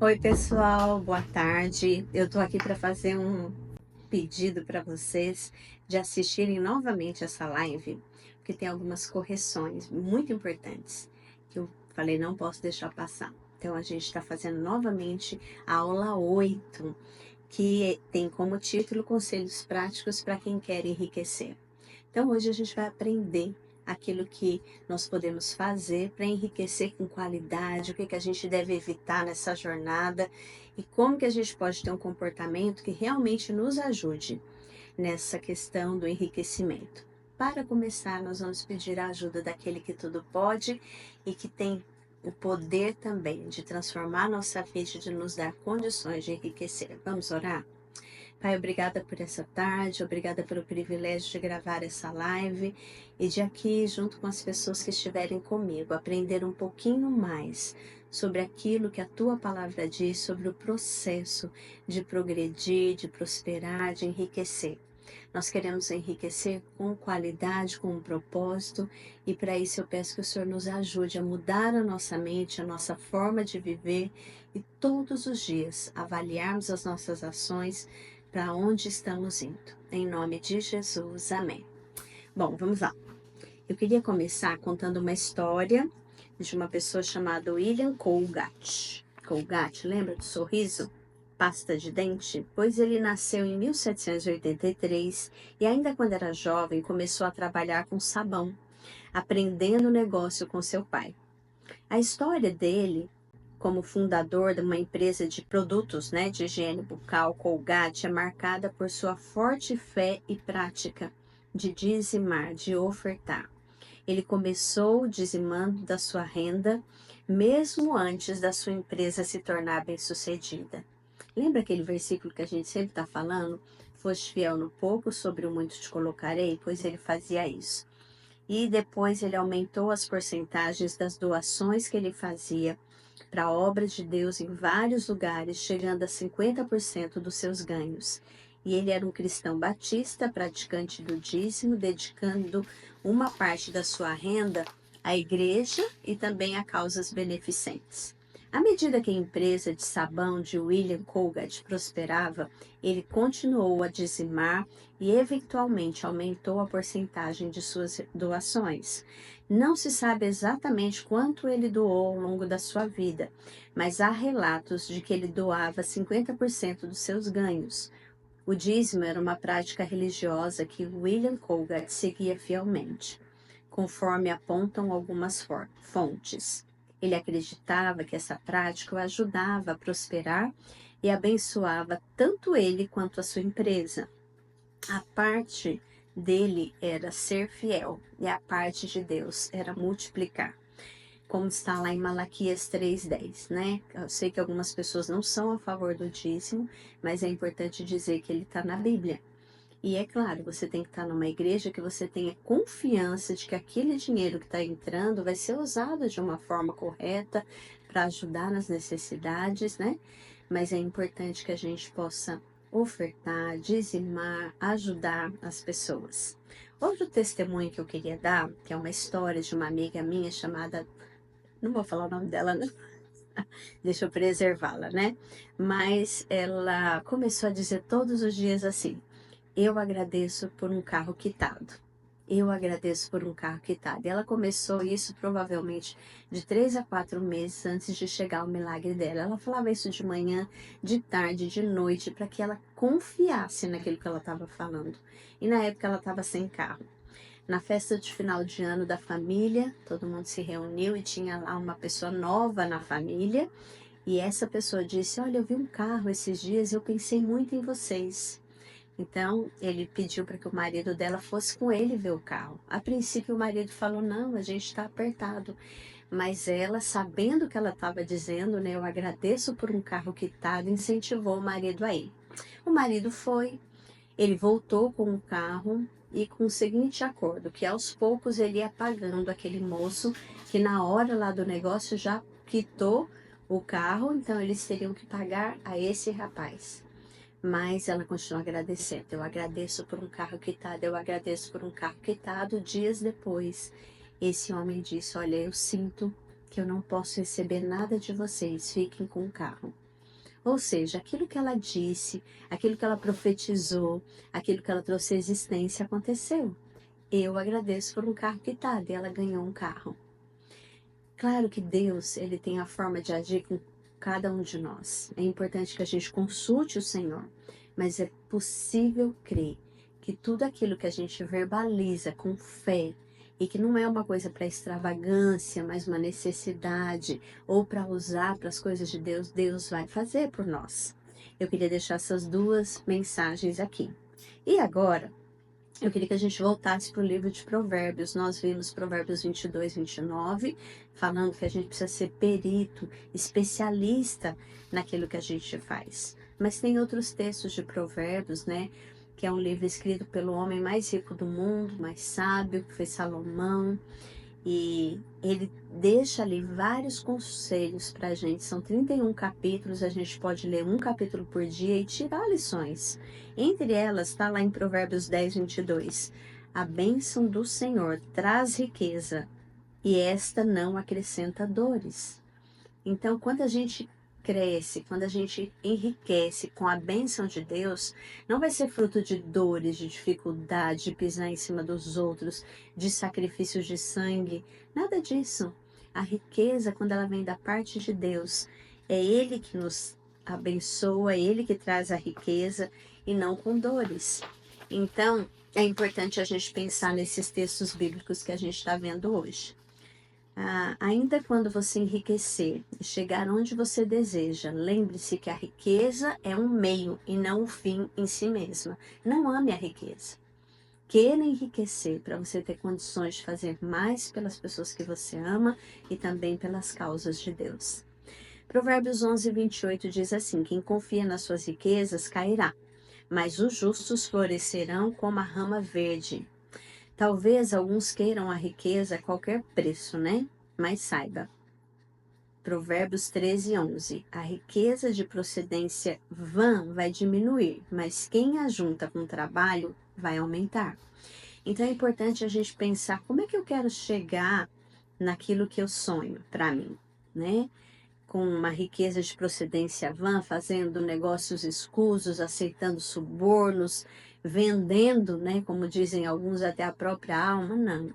Oi, pessoal, boa tarde. Eu tô aqui para fazer um pedido para vocês de assistirem novamente essa live, porque tem algumas correções muito importantes que eu falei não posso deixar passar. Então a gente está fazendo novamente a aula 8, que tem como título Conselhos Práticos para quem quer enriquecer. Então hoje a gente vai aprender aquilo que nós podemos fazer para enriquecer com qualidade, o que a gente deve evitar nessa jornada e como que a gente pode ter um comportamento que realmente nos ajude nessa questão do enriquecimento. Para começar, nós vamos pedir a ajuda daquele que tudo pode e que tem o poder também de transformar nossa vida e de nos dar condições de enriquecer. Vamos orar? Pai, obrigada por essa tarde, obrigada pelo privilégio de gravar essa live e de aqui, junto com as pessoas que estiverem comigo, aprender um pouquinho mais sobre aquilo que a tua palavra diz, sobre o processo de progredir, de prosperar, de enriquecer. Nós queremos enriquecer com qualidade, com um propósito, e para isso eu peço que o Senhor nos ajude a mudar a nossa mente, a nossa forma de viver e todos os dias avaliarmos as nossas ações para onde estamos indo. Em nome de Jesus, amém. Bom, vamos lá. Eu queria começar contando uma história de uma pessoa chamada William Colgate. Colgate, lembra do sorriso? Pasta de dente? Pois ele nasceu em 1783 e ainda quando era jovem começou a trabalhar com sabão, aprendendo o negócio com seu pai. A história dele como fundador de uma empresa de produtos, de higiene bucal, Colgate, é marcada por sua forte fé e prática de dizimar, de ofertar. Ele começou dizimando da sua renda, mesmo antes da sua empresa se tornar bem-sucedida. Lembra aquele versículo que a gente sempre está falando? Foste fiel no pouco, sobre o muito te colocarei? Pois ele fazia isso. E depois ele aumentou as porcentagens das doações que ele fazia para a obra de Deus em vários lugares, chegando a 50% dos seus ganhos. E ele era um cristão batista, praticante do dízimo, dedicando uma parte da sua renda à igreja e também a causas beneficentes. À medida que a empresa de sabão de William Colgate prosperava, ele continuou a dizimar e eventualmente aumentou a porcentagem de suas doações. Não se sabe exatamente quanto ele doou ao longo da sua vida, mas há relatos de que ele doava 50% dos seus ganhos. O dízimo era uma prática religiosa que William Colgate seguia fielmente, conforme apontam algumas fontes. Ele acreditava que essa prática o ajudava a prosperar e abençoava tanto ele quanto a sua empresa. A parte dele era ser fiel e a parte de Deus era multiplicar, como está lá em Malaquias 3:10, né? Eu sei que algumas pessoas não são a favor do dízimo, mas é importante dizer que ele está na Bíblia. E é claro, você tem que estar numa igreja que você tenha confiança de que aquele dinheiro que está entrando vai ser usado de uma forma correta para ajudar nas necessidades, né? Mas é importante que a gente possa ofertar, dizimar, ajudar as pessoas. Outro testemunho que eu queria dar, que é uma história de uma amiga minha chamada, não vou falar o nome dela, não, deixa eu preservá-la, né? Mas ela começou a dizer todos os dias assim: eu agradeço por um carro quitado. Eu agradeço por um carro quitado. E ela começou isso provavelmente de 3 a 4 meses antes de chegar o milagre dela. Ela falava isso de manhã, de tarde, de noite, para que ela confiasse naquilo que ela estava falando. E na época ela estava sem carro. Na festa de final de ano da família, todo mundo se reuniu e tinha lá uma pessoa nova na família. E essa pessoa disse: olha, eu vi um carro esses dias e eu pensei muito em vocês. Então, ele pediu para que o marido dela fosse com ele ver o carro. A princípio, o marido falou: não, a gente está apertado. Mas ela, sabendo o que ela estava dizendo, né, eu agradeço por um carro quitado, incentivou o marido a ir. O marido foi, ele voltou com o carro e com o seguinte acordo, que aos poucos ele ia pagando aquele moço, que na hora lá do negócio já quitou o carro, então eles teriam que pagar a esse rapaz. Mas ela continua agradecendo. Eu agradeço por um carro quitado, eu agradeço por um carro quitado. Dias depois, esse homem disse: olha, eu sinto que eu não posso receber nada de vocês, fiquem com o carro. Ou seja, aquilo que ela disse, aquilo que ela profetizou, aquilo que ela trouxe à existência aconteceu. Eu agradeço por um carro quitado e ela ganhou um carro. Claro que Deus, ele tem a forma de agir com cada um de nós. É importante que a gente consulte o Senhor, mas é possível crer que tudo aquilo que a gente verbaliza com fé e que não é uma coisa para extravagância, mas uma necessidade ou para usar para as coisas de Deus, Deus vai fazer por nós. Eu queria deixar essas duas mensagens aqui. E agora, eu queria que a gente voltasse para o livro de Provérbios. Nós vimos Provérbios 22, 29, falando que a gente precisa ser perito, especialista naquilo que a gente faz. Mas tem outros textos de Provérbios, né? Que é um livro escrito pelo homem mais rico do mundo, mais sábio, que foi Salomão. E ele deixa ali vários conselhos para a gente. São 31 capítulos, a gente pode ler um capítulo por dia e tirar lições. Entre elas, está lá em Provérbios 10, 22. A bênção do Senhor traz riqueza e esta não acrescenta dores. Então, quando a gente cresce, quando a gente enriquece com a bênção de Deus, não vai ser fruto de dores, de dificuldade, de pisar em cima dos outros, de sacrifícios de sangue, nada disso. A riqueza, quando ela vem da parte de Deus, é Ele que nos abençoa, é Ele que traz a riqueza e não com dores. Então, é importante a gente pensar nesses textos bíblicos que a gente está vendo hoje. Ainda quando você enriquecer e chegar onde você deseja, lembre-se que a riqueza é um meio e não o fim em si mesma. Não ame a riqueza. Queira enriquecer para você ter condições de fazer mais pelas pessoas que você ama e também pelas causas de Deus. Provérbios 11, 28 diz assim: quem confia nas suas riquezas cairá, mas os justos florescerão como a rama verde. Talvez alguns queiram a riqueza a qualquer preço, né? Mas saiba, Provérbios 13, 11. A riqueza de procedência vã vai diminuir, mas quem a junta com trabalho vai aumentar. Então é importante a gente pensar como é que eu quero chegar naquilo que eu sonho para mim, né? Com uma riqueza de procedência vã, fazendo negócios escusos, aceitando subornos, vendendo, né, como dizem alguns, até a própria alma. Não.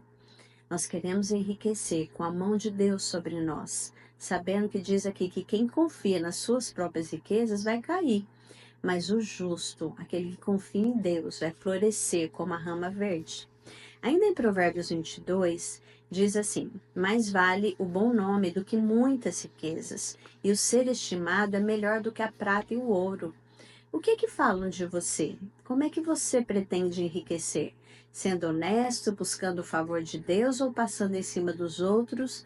Nós queremos enriquecer com a mão de Deus sobre nós, sabendo que diz aqui que quem confia nas suas próprias riquezas vai cair, mas o justo, aquele que confia em Deus, vai florescer como a rama verde. Ainda em Provérbios 22, diz assim: mais vale o bom nome do que muitas riquezas, e o ser estimado é melhor do que a prata e o ouro. O que falam de você? Como é que você pretende enriquecer? Sendo honesto, buscando o favor de Deus ou passando em cima dos outros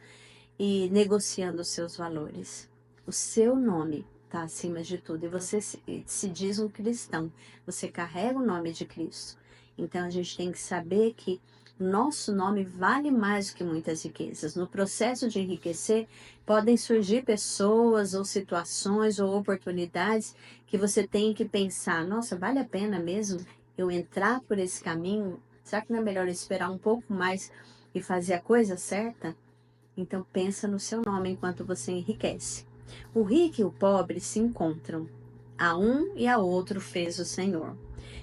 e negociando os seus valores? O seu nome está acima de tudo e você se diz um cristão. Você carrega o nome de Cristo. Então a gente tem que saber que nosso nome vale mais do que muitas riquezas. No processo de enriquecer, podem surgir pessoas ou situações ou oportunidades que você tem que pensar: nossa, vale a pena mesmo eu entrar por esse caminho? Será que não é melhor esperar um pouco mais e fazer a coisa certa? Então pensa no seu nome enquanto você enriquece. O rico e o pobre se encontram. A um e a outro fez o Senhor.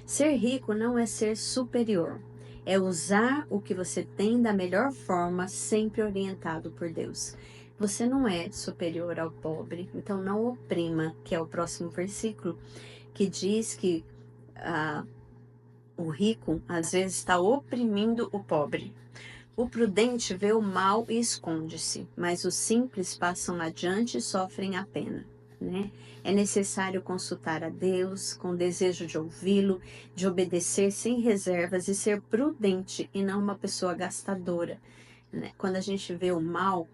Ser rico não é ser superior. É usar o que você tem da melhor forma, sempre orientado por Deus. Você não é superior ao pobre, então não oprima, que é o próximo versículo, que diz que o rico às vezes está oprimindo o pobre. O prudente vê o mal e esconde-se, mas os simples passam adiante e sofrem a pena, né? É necessário consultar a Deus com desejo de ouvi-lo, de obedecer sem reservas e ser prudente e não uma pessoa gastadora, né? Quando a gente vê o mal,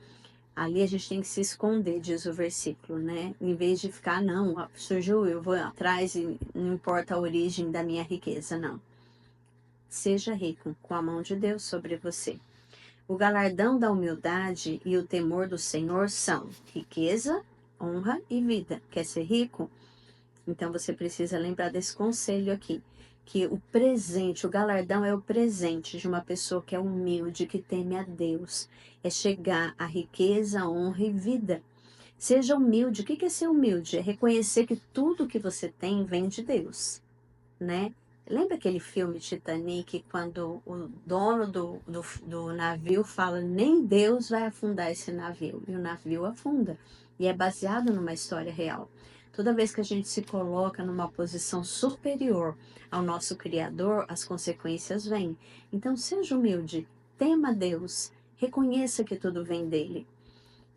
ali a gente tem que se esconder, diz o versículo, né? Em vez de ficar, não, surgiu, eu vou atrás e não importa a origem da minha riqueza, não. Seja rico com a mão de Deus sobre você. O galardão da humildade e o temor do Senhor são riqueza, honra e vida. Quer ser rico? Então você precisa lembrar desse conselho aqui, que o presente, o galardão é o presente de uma pessoa que é humilde, que teme a Deus. É chegar à riqueza, honra e vida. Seja humilde. O que é ser humilde? É reconhecer que tudo que você tem vem de Deus, né? Lembra aquele filme Titanic, quando o dono do navio fala, nem Deus vai afundar esse navio, e o navio afunda, e é baseado numa história real. Toda vez que a gente se coloca numa posição superior ao nosso Criador, as consequências vêm. Então seja humilde, tema Deus, reconheça que tudo vem dele.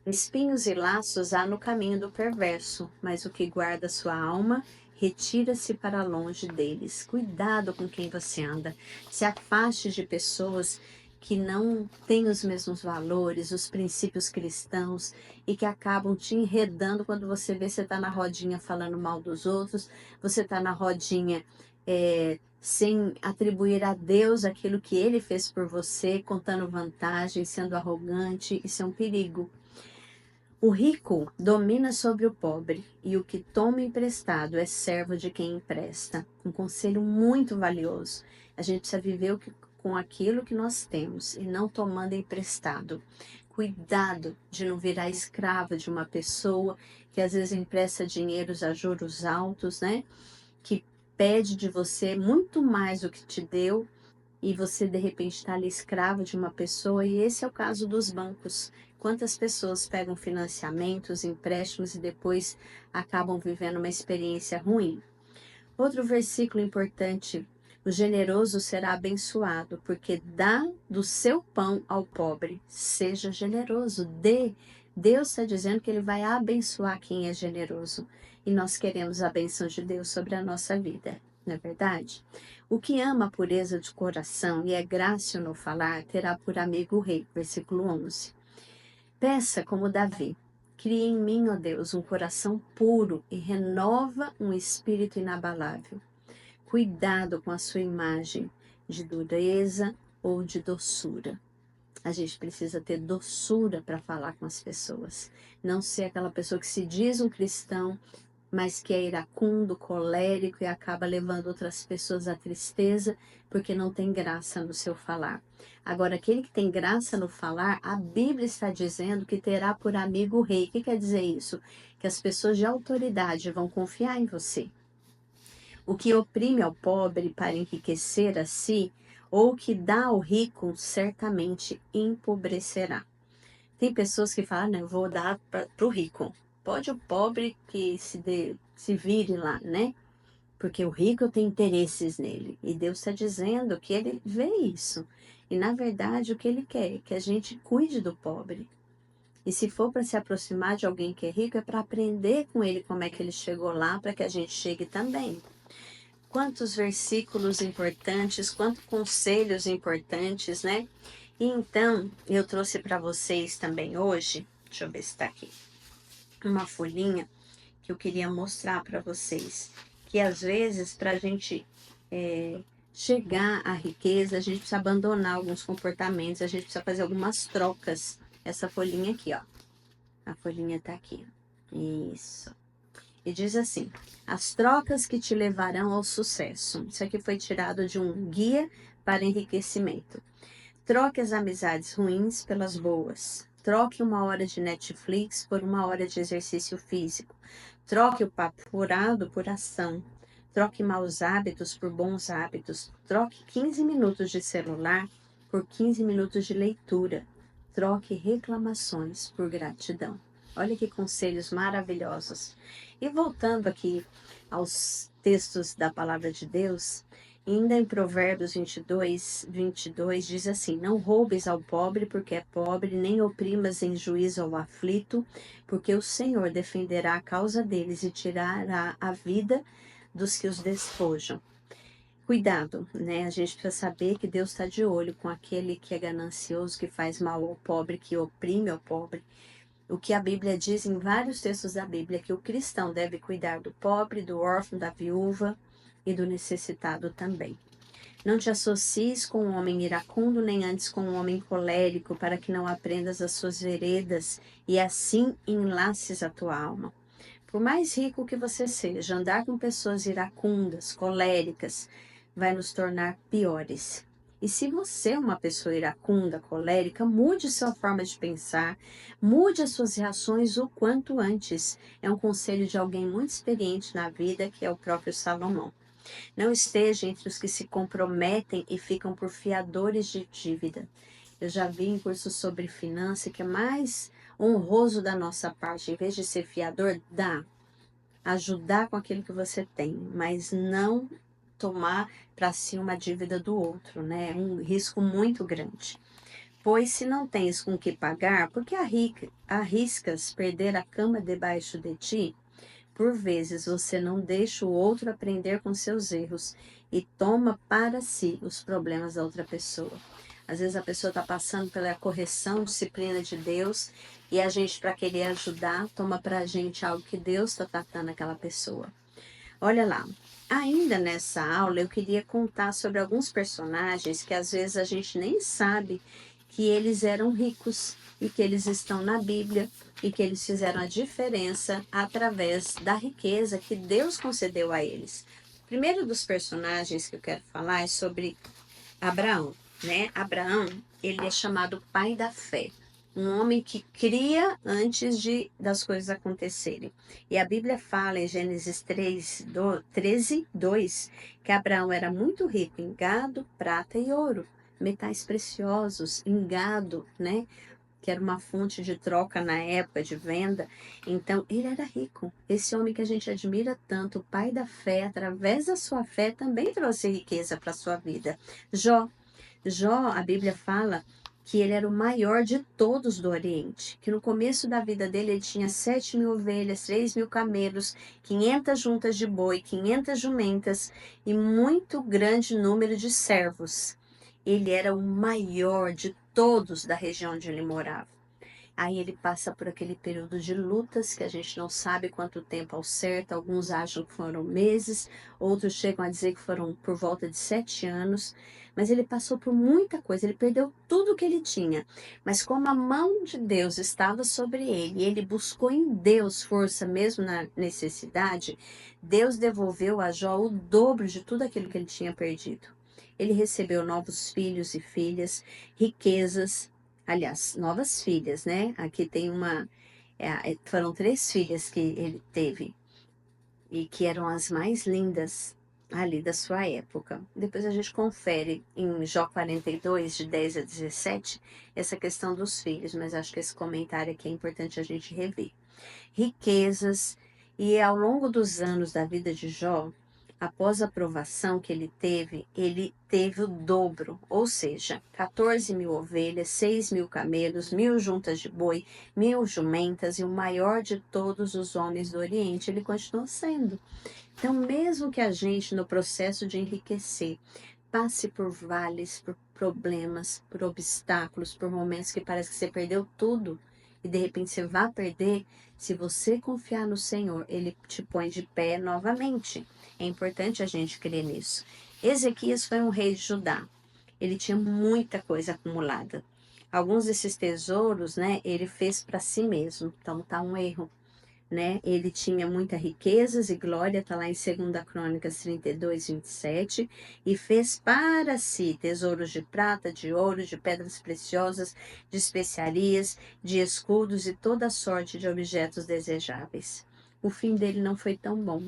Espinhos e laços há no caminho do perverso, mas o que guarda sua alma, retira-se para longe deles. Cuidado com quem você anda. Se afaste de pessoas que não têm os mesmos valores, os princípios cristãos e que acabam te enredando quando você vê, você está na rodinha falando mal dos outros, você está na rodinha sem atribuir a Deus aquilo que Ele fez por você, contando vantagem, sendo arrogante. Isso é um perigo. O rico domina sobre o pobre, e o que toma emprestado é servo de quem empresta. Um conselho muito valioso. A gente precisa viver com aquilo que nós temos e não tomando emprestado. Cuidado de não virar escravo de uma pessoa que às vezes empresta dinheiros a juros altos, né? Que pede de você muito mais do que te deu, e você de repente está ali escravo de uma pessoa, e esse é o caso dos bancos. Quantas pessoas pegam financiamentos, empréstimos e depois acabam vivendo uma experiência ruim? Outro versículo importante: o generoso será abençoado, porque dá do seu pão ao pobre. Seja generoso, dê. Deus está dizendo que Ele vai abençoar quem é generoso. E nós queremos a bênção de Deus sobre a nossa vida, não é verdade? O que ama a pureza de coração e é grácil no falar, terá por amigo o rei. Versículo 11. Peça como Davi. Cria em mim, ó Deus, um coração puro e renova um espírito inabalável. Cuidado com a sua imagem de dureza ou de doçura. A gente precisa ter doçura para falar com as pessoas. Não ser aquela pessoa que se diz um cristão, mas que é iracundo, colérico e acaba levando outras pessoas à tristeza porque não tem graça no seu falar. Agora, aquele que tem graça no falar, a Bíblia está dizendo que terá por amigo o rei. O que quer dizer isso? Que as pessoas de autoridade vão confiar em você. O que oprime ao pobre para enriquecer a si, ou que dá ao rico, certamente empobrecerá. Tem pessoas que falam, não, eu vou dar para o rico. Pode o pobre que se vire lá, né? Porque o rico tem interesses nele. E Deus está dizendo que ele vê isso. E na verdade o que ele quer é que a gente cuide do pobre. E se for para se aproximar de alguém que é rico, é para aprender com ele como é que ele chegou lá, para que a gente chegue também. Quantos versículos importantes, quantos conselhos importantes, né? E então, eu trouxe para vocês também hoje, deixa eu ver se está aqui, uma folhinha que eu queria mostrar para vocês. Que às vezes, para a gente chegar à riqueza, a gente precisa abandonar alguns comportamentos, a gente precisa fazer algumas trocas. Essa folhinha aqui, ó. A folhinha tá aqui. Isso. E diz assim: as trocas que te levarão ao sucesso. Isso aqui foi tirado de um guia para enriquecimento. Troque as amizades ruins pelas boas. Troque uma hora de Netflix por uma hora de exercício físico. Troque o papo furado por ação. Troque maus hábitos por bons hábitos. Troque 15 minutos de celular por 15 minutos de leitura. Troque reclamações por gratidão. Olha que conselhos maravilhosos. E voltando aqui aos textos da palavra de Deus, ainda em Provérbios 22 diz assim: não roubes ao pobre porque é pobre, nem oprimas em juízo ao aflito, porque o Senhor defenderá a causa deles e tirará a vida dos que os despojam. Cuidado, né? A gente precisa saber que Deus está de olho com aquele que é ganancioso, que faz mal ao pobre, que oprime ao pobre. O que a Bíblia diz em vários textos da Bíblia é que o cristão deve cuidar do pobre, do órfão, da viúva e do necessitado também. Não te associes com um homem iracundo, nem antes com um homem colérico, para que não aprendas as suas veredas e assim enlaces a tua alma. Por mais rico que você seja, andar com pessoas iracundas, coléricas, vai nos tornar piores. E se você é uma pessoa iracunda, colérica, mude sua forma de pensar, mude as suas reações o quanto antes. É um conselho de alguém muito experiente na vida, que é o próprio Salomão. Não esteja entre os que se comprometem e ficam por fiadores de dívida. Eu já vi em cursos sobre finanças que é mais honroso da nossa parte, em vez de ser fiador, ajudar com aquilo que você tem, mas não tomar para si uma dívida do outro, né? É um risco muito grande. Pois se não tens com que pagar, por que arriscas perder a cama debaixo de ti? Por vezes você não deixa o outro aprender com seus erros e toma para si os problemas da outra pessoa. Às vezes a pessoa está passando pela correção, disciplina de Deus, e a gente, para querer ajudar, toma para a gente algo que Deus está tratando aquela pessoa. Olha lá, ainda nessa aula eu queria contar sobre alguns personagens que às vezes a gente nem sabe que eles eram ricos e que eles estão na Bíblia e que eles fizeram a diferença através da riqueza que Deus concedeu a eles. O primeiro dos personagens que eu quero falar é sobre Abraão, né? Abraão, ele é chamado pai da fé. Um homem que cria antes das coisas acontecerem. E a Bíblia fala em Gênesis 13, 2, que Abraão era muito rico em gado, prata e ouro, metais preciosos, em gado, né? Que era uma fonte de troca na época de venda. Então, ele era rico. Esse homem que a gente admira tanto, o pai da fé, através da sua fé, também trouxe riqueza para a sua vida. Jó, a Bíblia fala que ele era o maior de todos do Oriente, que no começo da vida dele ele tinha 7.000 ovelhas, 3.000 camelos, 500 juntas de boi, 500 jumentas e muito grande número de servos. Ele era o maior de todos da região onde ele morava. Aí ele passa por aquele período de lutas que a gente não sabe quanto tempo ao certo, alguns acham que foram meses, outros chegam a dizer que foram por volta de 7 anos, mas ele passou por muita coisa, ele perdeu tudo que ele tinha, mas como a mão de Deus estava sobre ele, e ele buscou em Deus força mesmo na necessidade, Deus devolveu a Jó o dobro de tudo aquilo que ele tinha perdido. Ele recebeu novos filhos e filhas, riquezas, aliás, novas filhas, né? Aqui tem foram 3 filhas que ele teve e que eram as mais lindas ali da sua época. Depois a gente confere em Jó 42, de 10 a 17, essa questão dos filhos, mas acho que esse comentário aqui é importante a gente rever. Riquezas, e ao longo dos anos da vida de Jó, após a provação que ele teve o dobro, ou seja, 14.000 ovelhas, 6.000 camelos, 1.000 juntas de boi, 1.000 jumentas e o maior de todos os homens do Oriente. Ele continuou sendo. Então, mesmo que a gente, no processo de enriquecer, passe por vales, por problemas, por obstáculos, por momentos que parece que você perdeu tudo e de repente você vai perder, se você confiar no Senhor, Ele te põe de pé novamente. É importante a gente crer nisso. Ezequias foi um rei de Judá. Ele tinha muita coisa acumulada. Alguns desses tesouros, né, ele fez para si mesmo. Então tá um erro, né? Ele tinha muitas riquezas e glória, está lá em 2 Crônicas 32, 27, e fez para si tesouros de prata, de ouro, de pedras preciosas, de especiarias, de escudos e toda sorte de objetos desejáveis. O fim dele não foi tão bom.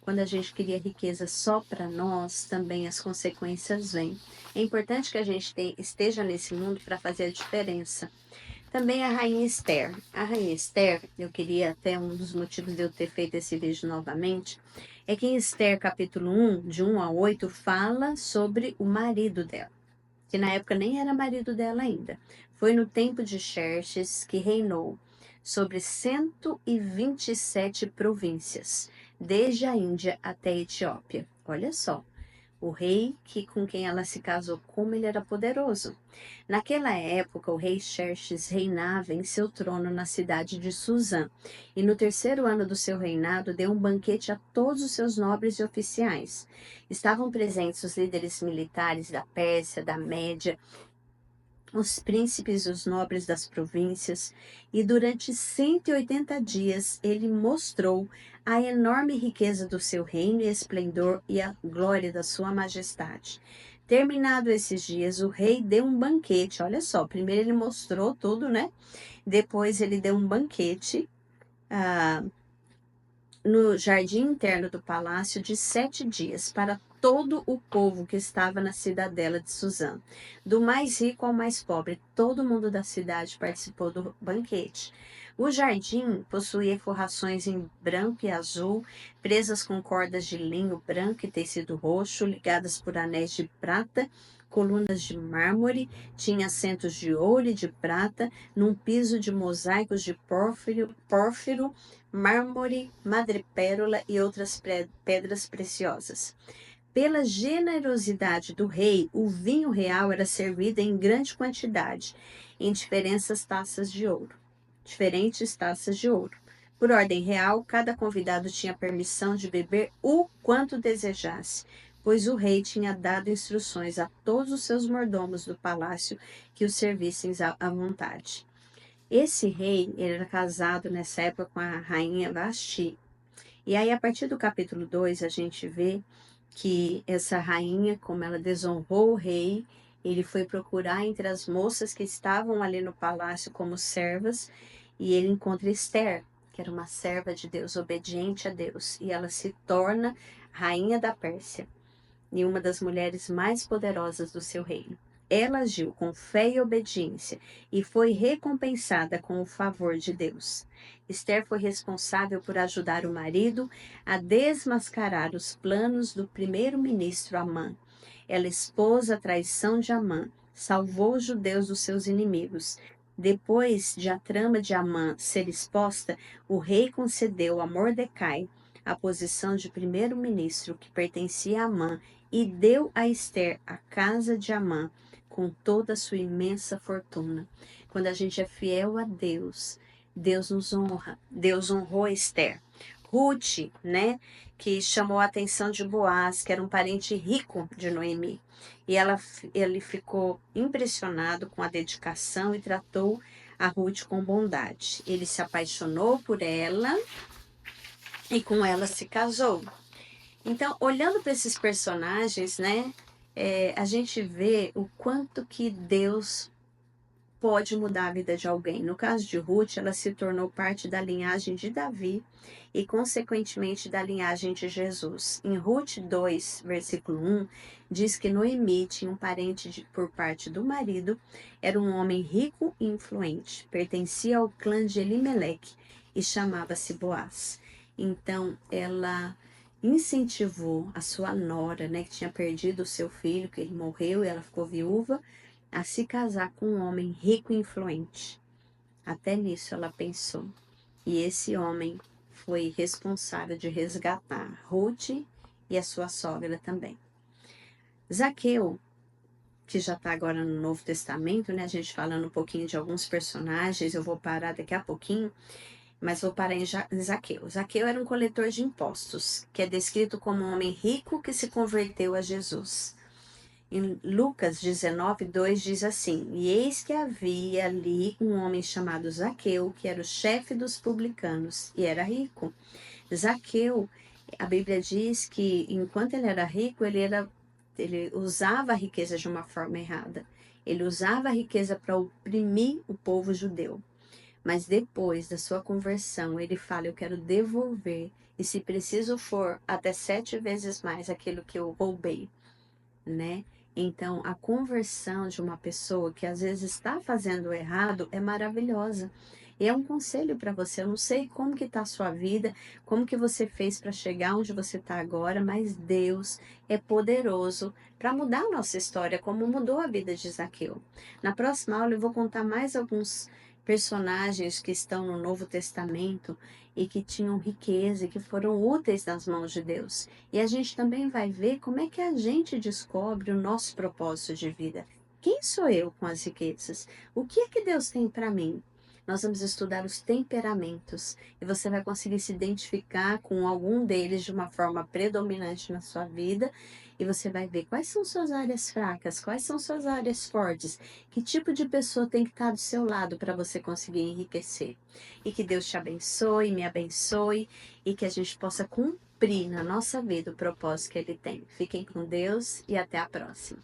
Quando a gente queria riqueza só para nós, também as consequências vêm. É importante que a gente esteja nesse mundo para fazer a diferença. Também a Rainha Esther. A Rainha Esther, eu queria até um dos motivos de eu ter feito esse vídeo novamente, é que em Esther capítulo 1, de 1 a 8, fala sobre o marido dela, que na época nem era marido dela ainda. Foi no tempo de Xerxes que reinou sobre 127 províncias, desde a Índia até a Etiópia. Olha só. O rei com quem ela se casou, como ele era poderoso. Naquela época, o rei Xerxes reinava em seu trono na cidade de Suzã, e no 3º ano do seu reinado deu um banquete a todos os seus nobres e oficiais. Estavam presentes os líderes militares da Pérsia, da Média, os príncipes e os nobres das províncias, e durante 180 dias ele mostrou a enorme riqueza do seu reino e esplendor e a glória da sua majestade. Terminado esses dias, o rei deu um banquete. Olha só, primeiro ele mostrou tudo, né? Depois ele deu um banquete ah, no jardim interno do palácio de 7 dias para todo o povo que estava na cidadela de Suzã. Do mais rico ao mais pobre, todo mundo da cidade participou do banquete. O jardim possuía forrações em branco e azul, presas com cordas de linho branco e tecido roxo, ligadas por anéis de prata, colunas de mármore, tinha assentos de ouro e de prata, num piso de mosaicos de pórfiro, mármore, madrepérola e outras pedras preciosas. Pela generosidade do rei, o vinho real era servido em grande quantidade, em diferentes taças de ouro. Por ordem real, cada convidado tinha permissão de beber o quanto desejasse, pois o rei tinha dado instruções a todos os seus mordomos do palácio que o servissem à vontade. Esse rei, ele era casado nessa época com a rainha Vasti. E aí, a partir do capítulo 2, a gente vê que essa rainha, como ela desonrou o rei, ele foi procurar entre as moças que estavam ali no palácio como servas, e ele encontra Esther, que era uma serva de Deus, obediente a Deus, e ela se torna rainha da Pérsia e uma das mulheres mais poderosas do seu reino. Ela agiu com fé e obediência e foi recompensada com o favor de Deus. Esther foi responsável por ajudar o marido a desmascarar os planos do primeiro-ministro Amã. Ela expôs a traição de Amã, salvou os judeus dos seus inimigos. Depois de a trama de Amã ser exposta, o rei concedeu a Mordecai a posição de primeiro-ministro que pertencia a Amã e deu a Esther a casa de Amã com toda a sua imensa fortuna. Quando a gente é fiel a Deus, Deus nos honra. Deus honrou Esther. Ruth, né, que chamou a atenção de Boaz, que era um parente rico de Noemi. E ele ficou impressionado com a dedicação e tratou a Ruth com bondade. Ele se apaixonou por ela e com ela se casou. Então, olhando para esses personagens, né, a gente vê o quanto que Deus pode mudar a vida de alguém. No caso de Ruth, ela se tornou parte da linhagem de Davi e, consequentemente, da linhagem de Jesus. Em Ruth 2, versículo 1, diz que Noemi tinha um parente por parte do marido, era um homem rico e influente, pertencia ao clã de Elimeleque e chamava-se Boaz. Então, ela incentivou a sua nora, né, que tinha perdido o seu filho, que ele morreu e ela ficou viúva, a se casar com um homem rico e influente. Até nisso ela pensou. E esse homem foi responsável de resgatar Ruth e a sua sogra também. Zaqueu, que já está agora no Novo Testamento, né? A gente falando um pouquinho de alguns personagens, eu vou parar daqui a pouquinho, mas vou parar em Zaqueu. Zaqueu era um coletor de impostos, que é descrito como um homem rico que se converteu a Jesus. Em Lucas 19, 2 diz assim: E eis que havia ali um homem chamado Zaqueu, que era o chefe dos publicanos, e era rico. Zaqueu, a Bíblia diz que enquanto ele era rico, ele usava a riqueza de uma forma errada. Ele usava a riqueza para oprimir o povo judeu. Mas depois da sua conversão, ele fala: Eu quero devolver, e se preciso for, até 7 vezes mais aquilo que eu roubei, né? Então, a conversão de uma pessoa que às vezes está fazendo errado é maravilhosa. E é um conselho para você. Eu não sei como que está a sua vida, como que você fez para chegar onde você está agora, mas Deus é poderoso para mudar a nossa história, como mudou a vida de Zaqueu. Na próxima aula eu vou contar mais alguns personagens que estão no Novo Testamento e que tinham riqueza e que foram úteis nas mãos de Deus. E a gente também vai ver como é que a gente descobre o nosso propósito de vida. Quem sou eu com as riquezas? O que é que Deus tem para mim? Nós vamos estudar os temperamentos e você vai conseguir se identificar com algum deles de uma forma predominante na sua vida e você vai ver quais são suas áreas fracas, quais são suas áreas fortes, que tipo de pessoa tem que estar do seu lado para você conseguir enriquecer. E que Deus te abençoe, me abençoe e que a gente possa cumprir na nossa vida o propósito que Ele tem. Fiquem com Deus e até a próxima.